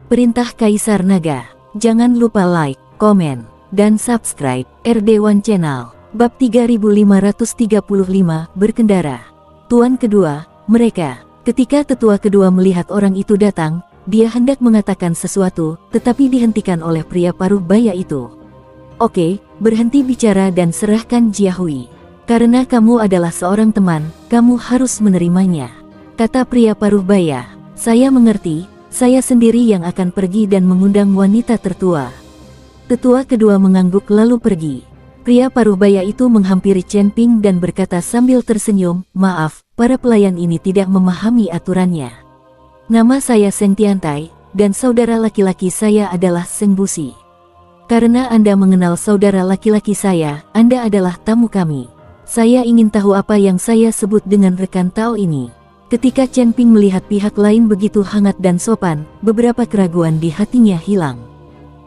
Perintah Kaisar Naga. Jangan lupa like, komen, dan subscribe RD1 Channel. Bab 3535 Berkendara. Tuan kedua, mereka. Ketika tetua kedua melihat orang itu datang, dia hendak mengatakan sesuatu, tetapi dihentikan oleh pria paruh baya itu. Oke, berhenti bicara dan serahkan Jiahui. Karena kamu adalah seorang teman, kamu harus menerimanya, kata pria paruh baya. Saya mengerti, saya sendiri yang akan pergi dan mengundang wanita tertua. Tetua kedua mengangguk lalu pergi. Pria paruh baya itu menghampiri Chen Ping dan berkata sambil tersenyum, maaf, para pelayan ini tidak memahami aturannya. Nama saya Seng Tiantai, dan saudara laki-laki saya adalah Seng Busi. Karena Anda mengenal saudara laki-laki saya, Anda adalah tamu kami. Saya ingin tahu apa yang saya sebut dengan rekan Tao ini. Ketika Chen Ping melihat pihak lain begitu hangat dan sopan, beberapa keraguan di hatinya hilang.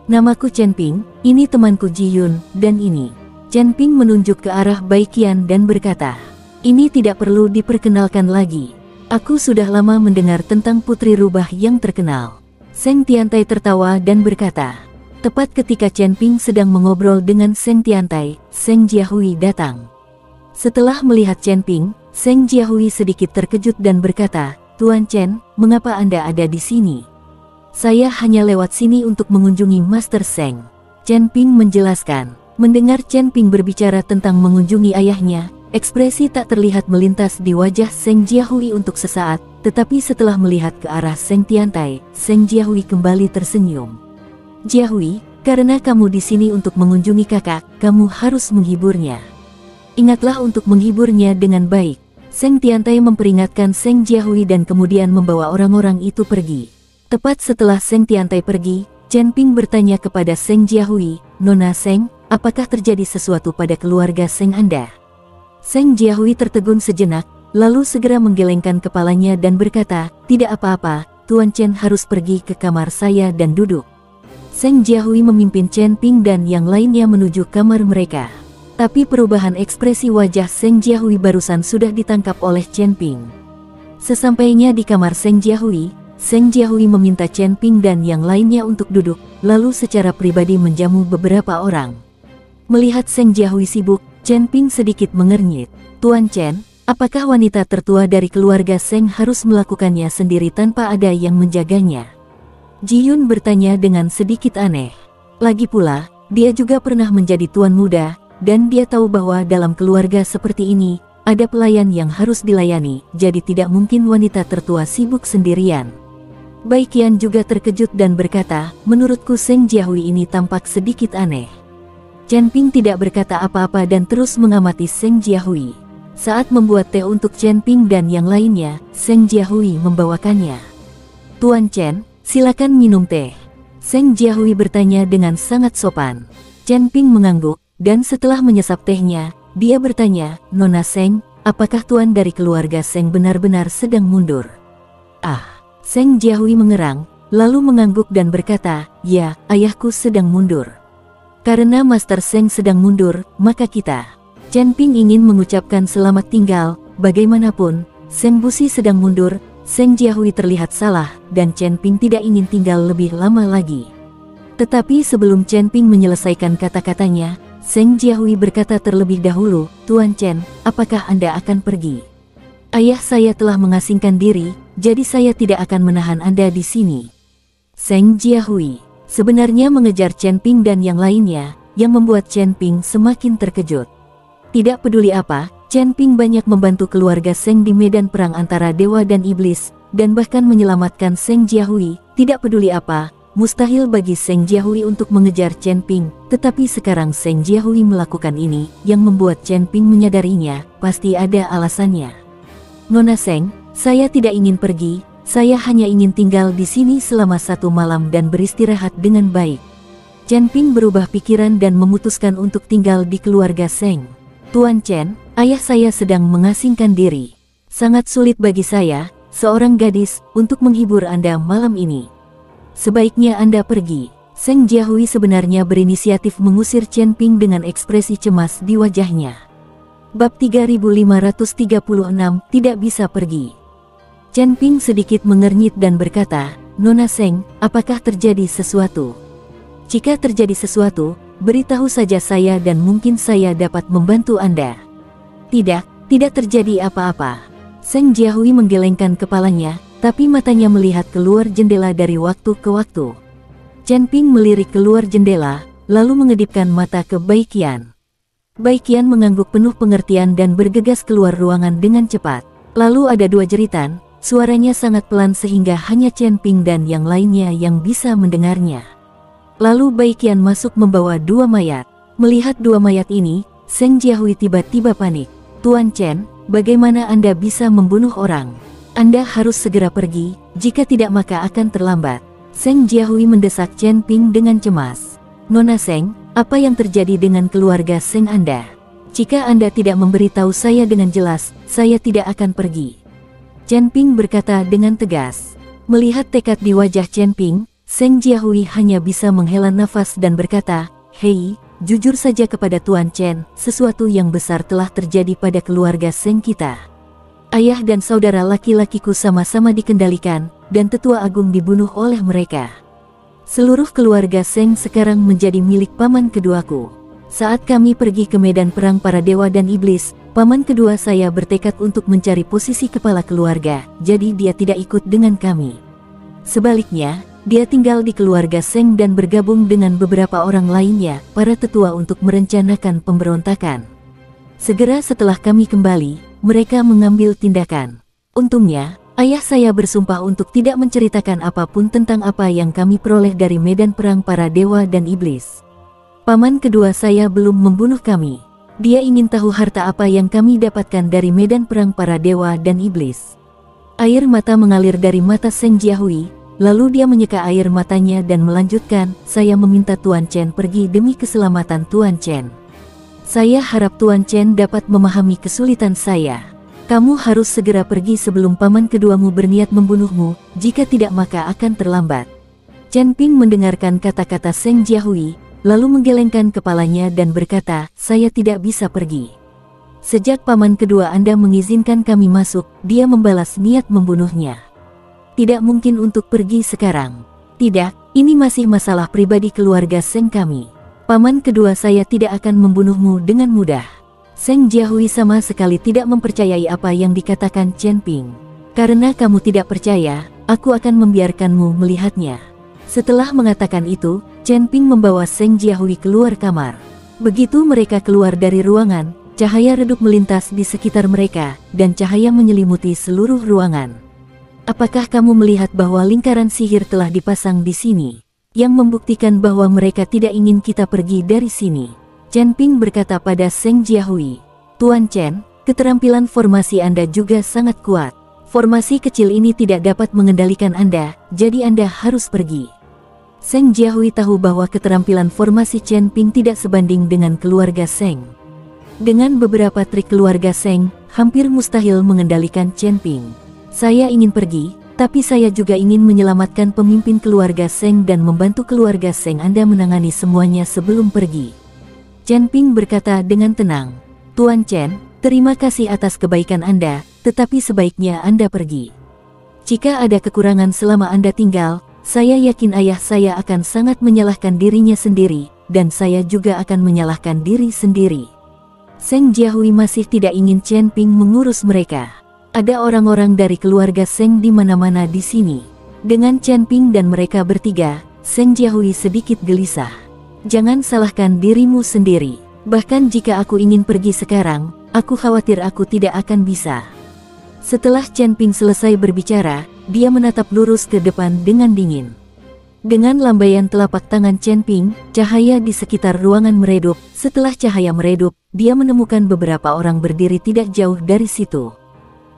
Namaku Chen Ping, ini temanku Ji Yun, dan ini. Chen Ping menunjuk ke arah Bai Qian dan berkata, ini tidak perlu diperkenalkan lagi. Aku sudah lama mendengar tentang putri rubah yang terkenal. Seng Tiantai tertawa dan berkata. Tepat ketika Chen Ping sedang mengobrol dengan Seng Tiantai, Seng Jiahui datang. Setelah melihat Chen Ping, Seng Jiahui sedikit terkejut dan berkata, Tuan Chen, mengapa Anda ada di sini? Saya hanya lewat sini untuk mengunjungi Master Seng. Chen Ping menjelaskan. Mendengar Chen Ping berbicara tentang mengunjungi ayahnya, ekspresi tak terlihat melintas di wajah Seng Jiahui untuk sesaat, tetapi setelah melihat ke arah Seng Tiantai, Seng Jiahui kembali tersenyum. Jiahui, karena kamu di sini untuk mengunjungi kakak, kamu harus menghiburnya. Ingatlah untuk menghiburnya dengan baik. Seng Tiantai memperingatkan Seng Jiahui dan kemudian membawa orang-orang itu pergi. Tepat setelah Seng Tiantai pergi, Chen Ping bertanya kepada Seng Jiahui, Nona Seng, apakah terjadi sesuatu pada keluarga Seng Anda? Seng Jiahui tertegun sejenak, lalu segera menggelengkan kepalanya dan berkata, tidak apa-apa, Tuan Chen harus pergi ke kamar saya dan duduk. Seng Jiahui memimpin Chen Ping dan yang lainnya menuju kamar mereka. Tapi perubahan ekspresi wajah Seng Jiahui barusan sudah ditangkap oleh Chen Ping. Sesampainya di kamar Seng Jiahui meminta Chen Ping dan yang lainnya untuk duduk, lalu secara pribadi menjamu beberapa orang. Melihat Seng Jiahui sibuk, Chen Ping sedikit mengernyit. Tuan Chen, apakah wanita tertua dari keluarga Seng harus melakukannya sendiri tanpa ada yang menjaganya? Ji Yun bertanya dengan sedikit aneh. Lagi pula, dia juga pernah menjadi tuan muda, dan dia tahu bahwa dalam keluarga seperti ini, ada pelayan yang harus dilayani, jadi tidak mungkin wanita tertua sibuk sendirian. Bai Qian juga terkejut dan berkata, menurutku Seng Jiahui ini tampak sedikit aneh. Chen Ping tidak berkata apa-apa dan terus mengamati Seng Jiahui. Saat membuat teh untuk Chen Ping dan yang lainnya, Seng Jiahui membawakannya. Tuan Chen, silakan minum teh. Seng Jiahui bertanya dengan sangat sopan. Chen Ping mengangguk. Dan setelah menyesap tehnya, dia bertanya, Nona Seng, apakah tuan dari keluarga Seng benar-benar sedang mundur? Seng Jiahui mengerang, lalu mengangguk dan berkata, ya, ayahku sedang mundur. Karena Master Seng sedang mundur, maka kita. Chen Ping ingin mengucapkan selamat tinggal, bagaimanapun, Seng Busi sedang mundur, Seng Jiahui terlihat salah, dan Chen Ping tidak ingin tinggal lebih lama lagi. Tetapi sebelum Chen Ping menyelesaikan kata-katanya, Seng Jiahui berkata terlebih dahulu, Tuan Chen, apakah Anda akan pergi? Ayah saya telah mengasingkan diri, jadi saya tidak akan menahan Anda di sini. Seng Jiahui sebenarnya mengejar Chen Ping dan yang lainnya, yang membuat Chen Ping semakin terkejut. Tidak peduli apa, Chen Ping banyak membantu keluarga Seng di medan perang antara dewa dan iblis, dan bahkan menyelamatkan Seng Jiahui, tidak peduli apa. Mustahil bagi Seng Jiahui untuk mengejar Chen Ping, tetapi sekarang Seng Jiahui melakukan ini, yang membuat Chen Ping menyadarinya, pasti ada alasannya. Nona Seng, saya tidak ingin pergi, saya hanya ingin tinggal di sini selama 1 malam dan beristirahat dengan baik. Chen Ping berubah pikiran dan memutuskan untuk tinggal di keluarga Seng. Tuan Chen, ayah saya sedang mengasingkan diri. Sangat sulit bagi saya, seorang gadis, untuk menghibur Anda malam ini. Sebaiknya Anda pergi. Seng Jiahui sebenarnya berinisiatif mengusir Chen Ping dengan ekspresi cemas di wajahnya. Bab 3536, tidak bisa pergi. Chen Ping sedikit mengernyit dan berkata, Nona Seng, apakah terjadi sesuatu? Jika terjadi sesuatu, beritahu saja saya dan mungkin saya dapat membantu Anda. Tidak terjadi apa-apa. Seng Jiahui menggelengkan kepalanya, tapi matanya melihat keluar jendela dari waktu ke waktu. Chen Ping melirik keluar jendela, lalu mengedipkan mata ke Bai Qian. Bai Qian mengangguk penuh pengertian dan bergegas keluar ruangan dengan cepat. Lalu ada dua jeritan, suaranya sangat pelan sehingga hanya Chen Ping dan yang lainnya yang bisa mendengarnya. Lalu Bai Qian masuk membawa dua mayat. Melihat dua mayat ini, Seng Jiahui tiba-tiba panik. Tuan Chen, bagaimana Anda bisa membunuh orang? Anda harus segera pergi, jika tidak maka akan terlambat. Seng Jiahui mendesak Chen Ping dengan cemas. Nona Seng, apa yang terjadi dengan keluarga Seng Anda? Jika Anda tidak memberitahu saya dengan jelas, saya tidak akan pergi. Chen Ping berkata dengan tegas. Melihat tekad di wajah Chen Ping, Seng Jiahui hanya bisa menghela nafas dan berkata, "Hei, jujur saja kepada Tuan Chen, sesuatu yang besar telah terjadi pada keluarga Seng kita. Ayah dan saudara laki-lakiku sama-sama dikendalikan, dan tetua agung dibunuh oleh mereka. Seluruh keluarga Seng sekarang menjadi milik paman keduaku. Saat kami pergi ke medan perang para dewa dan iblis, paman kedua saya bertekad untuk mencari posisi kepala keluarga, jadi dia tidak ikut dengan kami. Sebaliknya, dia tinggal di keluarga Seng dan bergabung dengan beberapa orang lainnya, para tetua untuk merencanakan pemberontakan. Segera setelah kami kembali, mereka mengambil tindakan. Untungnya, ayah saya bersumpah untuk tidak menceritakan apapun tentang apa yang kami peroleh dari medan perang para dewa dan iblis. Paman kedua saya belum membunuh kami. Dia ingin tahu harta apa yang kami dapatkan dari medan perang para dewa dan iblis." Air mata mengalir dari mata Seng Jiahui, lalu dia menyeka air matanya dan melanjutkan, "Saya meminta Tuan Chen pergi demi keselamatan Tuan Chen. Saya harap Tuan Chen dapat memahami kesulitan saya. Kamu harus segera pergi sebelum paman keduamu berniat membunuhmu, jika tidak maka akan terlambat." Chen Ping mendengarkan kata-kata Seng Jiahui, lalu menggelengkan kepalanya dan berkata, "Saya tidak bisa pergi. Sejak paman kedua Anda mengizinkan kami masuk, dia membalas niat membunuhnya. Tidak mungkin untuk pergi sekarang. Tidak, ini masih masalah pribadi keluarga Seng kami. Paman kedua saya tidak akan membunuhmu dengan mudah." Seng Jiahui sama sekali tidak mempercayai apa yang dikatakan Chen Ping. "Karena kamu tidak percaya, aku akan membiarkanmu melihatnya." Setelah mengatakan itu, Chen Ping membawa Seng Jiahui keluar kamar. Begitu mereka keluar dari ruangan, cahaya redup melintas di sekitar mereka, dan cahaya menyelimuti seluruh ruangan. "Apakah kamu melihat bahwa lingkaran sihir telah dipasang di sini, yang membuktikan bahwa mereka tidak ingin kita pergi dari sini?" Chen Ping berkata pada Seng Jiahui, "Tuan Chen, keterampilan formasi Anda juga sangat kuat. Formasi kecil ini tidak dapat mengendalikan Anda, jadi Anda harus pergi." Seng Jiahui tahu bahwa keterampilan formasi Chen Ping tidak sebanding dengan keluarga Seng. Dengan beberapa trik keluarga Seng, hampir mustahil mengendalikan Chen Ping. "Saya ingin pergi, tapi saya juga ingin menyelamatkan pemimpin keluarga Seng dan membantu keluarga Seng Anda menangani semuanya sebelum pergi." Chen Ping berkata dengan tenang, "Tuan Chen, terima kasih atas kebaikan Anda, tetapi sebaiknya Anda pergi. Jika ada kekurangan selama Anda tinggal, saya yakin ayah saya akan sangat menyalahkan dirinya sendiri, dan saya juga akan menyalahkan diri sendiri." Seng Jiahui masih tidak ingin Chen Ping mengurus mereka. Ada orang-orang dari keluarga Seng di mana-mana di sini. Dengan Chen Ping dan mereka bertiga, Seng Jiahui sedikit gelisah. "Jangan salahkan dirimu sendiri. Bahkan jika aku ingin pergi sekarang, aku khawatir aku tidak akan bisa." Setelah Chen Ping selesai berbicara, dia menatap lurus ke depan dengan dingin. Dengan lambaian telapak tangan Chen Ping, cahaya di sekitar ruangan meredup. Setelah cahaya meredup, dia menemukan beberapa orang berdiri tidak jauh dari situ.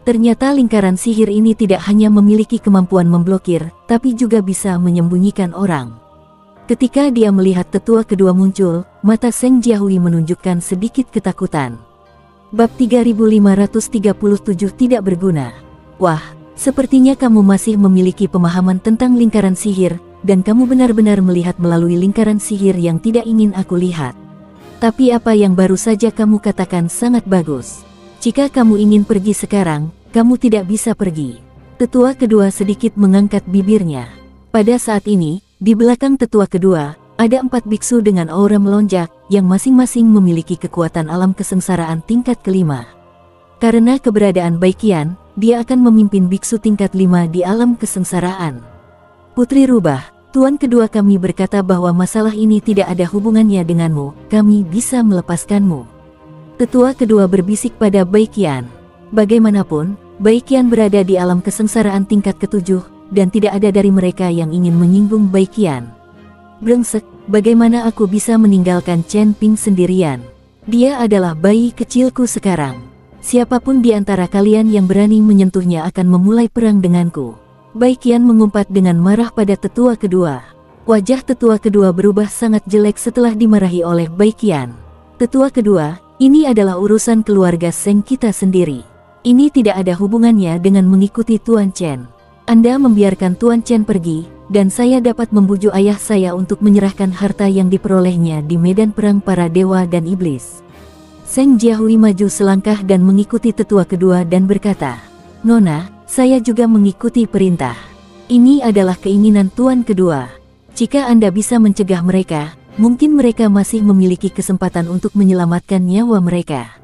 Ternyata lingkaran sihir ini tidak hanya memiliki kemampuan memblokir, tapi juga bisa menyembunyikan orang. Ketika dia melihat tetua kedua muncul, mata Seng Jiahui menunjukkan sedikit ketakutan. Bab 3537 tidak berguna. "Wah, sepertinya kamu masih memiliki pemahaman tentang lingkaran sihir, dan kamu benar-benar melihat melalui lingkaran sihir yang tidak ingin aku lihat. Tapi apa yang baru saja kamu katakan sangat bagus. Jika kamu ingin pergi sekarang, kamu tidak bisa pergi." Tetua kedua sedikit mengangkat bibirnya. Pada saat ini, di belakang tetua kedua, ada 4 biksu dengan aura melonjak, yang masing-masing memiliki kekuatan alam kesengsaraan tingkat kelima. Karena keberadaan Baikian, dia akan memimpin biksu tingkat 5 di alam kesengsaraan. Putri Rubah, tuan kedua kami berkata bahwa masalah ini tidak ada hubungannya denganmu, kami bisa melepaskanmu. Tetua kedua berbisik pada Baikian. Bagaimanapun, Baikian berada di alam kesengsaraan tingkat ketujuh, dan tidak ada dari mereka yang ingin menyinggung Baikian. Brengsek, bagaimana aku bisa meninggalkan Chen Ping sendirian? Dia adalah bayi kecilku sekarang. Siapapun di antara kalian yang berani menyentuhnya akan memulai perang denganku. Baikian mengumpat dengan marah pada tetua kedua. Wajah tetua kedua berubah sangat jelek setelah dimarahi oleh Baikian. Tetua kedua, ini adalah urusan keluarga Seng kita sendiri. Ini tidak ada hubungannya dengan mengikuti Tuan Chen. Anda membiarkan Tuan Chen pergi, dan saya dapat membujuk ayah saya untuk menyerahkan harta yang diperolehnya di medan perang para dewa dan iblis. Seng Jiahui maju selangkah dan mengikuti tetua kedua dan berkata, Nona, saya juga mengikuti perintah. Ini adalah keinginan Tuan kedua. Jika Anda bisa mencegah mereka, mungkin mereka masih memiliki kesempatan untuk menyelamatkan nyawa mereka.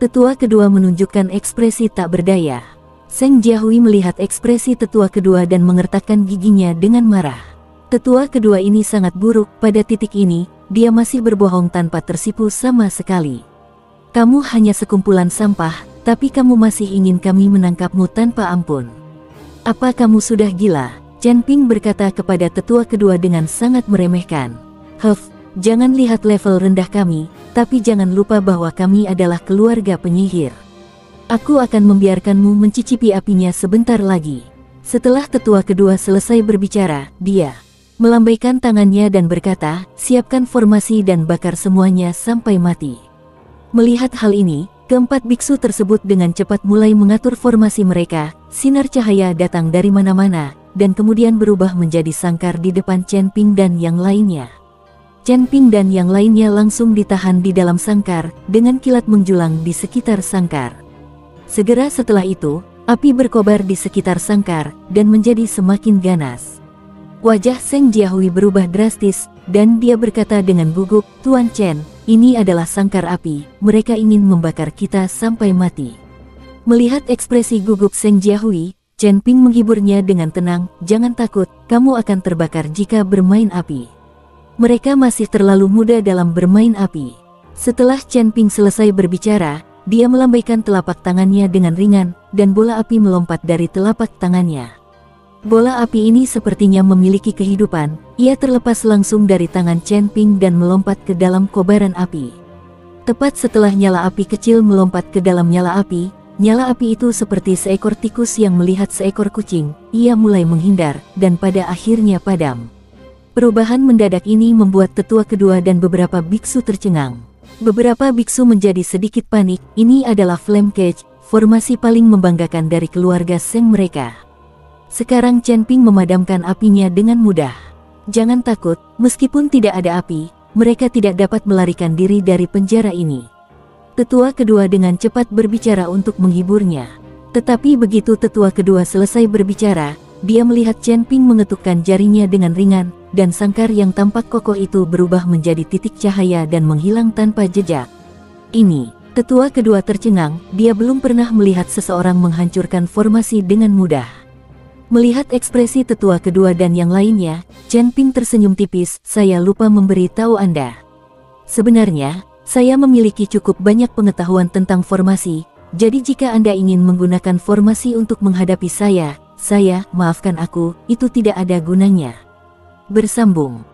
Tetua kedua menunjukkan ekspresi tak berdaya. Seng Jiahui melihat ekspresi tetua kedua dan mengertakkan giginya dengan marah. Tetua kedua ini sangat buruk, pada titik ini, dia masih berbohong tanpa tersipu sama sekali. Kamu hanya sekumpulan sampah, tapi kamu masih ingin kami menangkapmu tanpa ampun. Apa kamu sudah gila? Chen Ping berkata kepada tetua kedua dengan sangat meremehkan. Jangan lihat level rendah kami, tapi jangan lupa bahwa kami adalah keluarga penyihir. Aku akan membiarkanmu mencicipi apinya sebentar lagi. Setelah tetua kedua selesai berbicara, dia melambaikan tangannya dan berkata, siapkan formasi dan bakar semuanya sampai mati. Melihat hal ini, keempat biksu tersebut dengan cepat mulai mengatur formasi mereka. Sinar cahaya datang dari mana-mana, dan kemudian berubah menjadi sangkar di depan Chen Ping dan yang lainnya. Chen Ping dan yang lainnya langsung ditahan di dalam sangkar, dengan kilat menjulang di sekitar sangkar. Segera setelah itu, api berkobar di sekitar sangkar, dan menjadi semakin ganas. Wajah Seng Jiahui berubah drastis, dan dia berkata dengan gugup, Tuan Chen, ini adalah sangkar api, mereka ingin membakar kita sampai mati. Melihat ekspresi gugup Seng Jiahui, Chen Ping menghiburnya dengan tenang, jangan takut, kamu akan terbakar jika bermain api. Mereka masih terlalu muda dalam bermain api. Setelah Chen Ping selesai berbicara, dia melambaikan telapak tangannya dengan ringan, dan bola api melompat dari telapak tangannya. Bola api ini sepertinya memiliki kehidupan, ia terlepas langsung dari tangan Chen Ping dan melompat ke dalam kobaran api. Tepat setelah nyala api kecil melompat ke dalam nyala api itu seperti seekor tikus yang melihat seekor kucing, ia mulai menghindar, dan pada akhirnya padam. Perubahan mendadak ini membuat tetua kedua dan beberapa biksu tercengang. Beberapa biksu menjadi sedikit panik, ini adalah Flame Cage, formasi paling membanggakan dari keluarga Seng mereka. Sekarang Chen Ping memadamkan apinya dengan mudah. Jangan takut, meskipun tidak ada api, mereka tidak dapat melarikan diri dari penjara ini. Tetua kedua dengan cepat berbicara untuk menghiburnya. Tetapi begitu tetua kedua selesai berbicara, dia melihat Chen Ping mengetukkan jarinya dengan ringan, dan sangkar yang tampak kokoh itu berubah menjadi titik cahaya dan menghilang tanpa jejak. Ini, tetua kedua tercengang, dia belum pernah melihat seseorang menghancurkan formasi dengan mudah. Melihat ekspresi tetua kedua dan yang lainnya, Chen Ping tersenyum tipis, saya lupa memberi tahu Anda. Sebenarnya, saya memiliki cukup banyak pengetahuan tentang formasi, jadi jika Anda ingin menggunakan formasi untuk menghadapi saya, maafkan aku, itu tidak ada gunanya. Bersambung.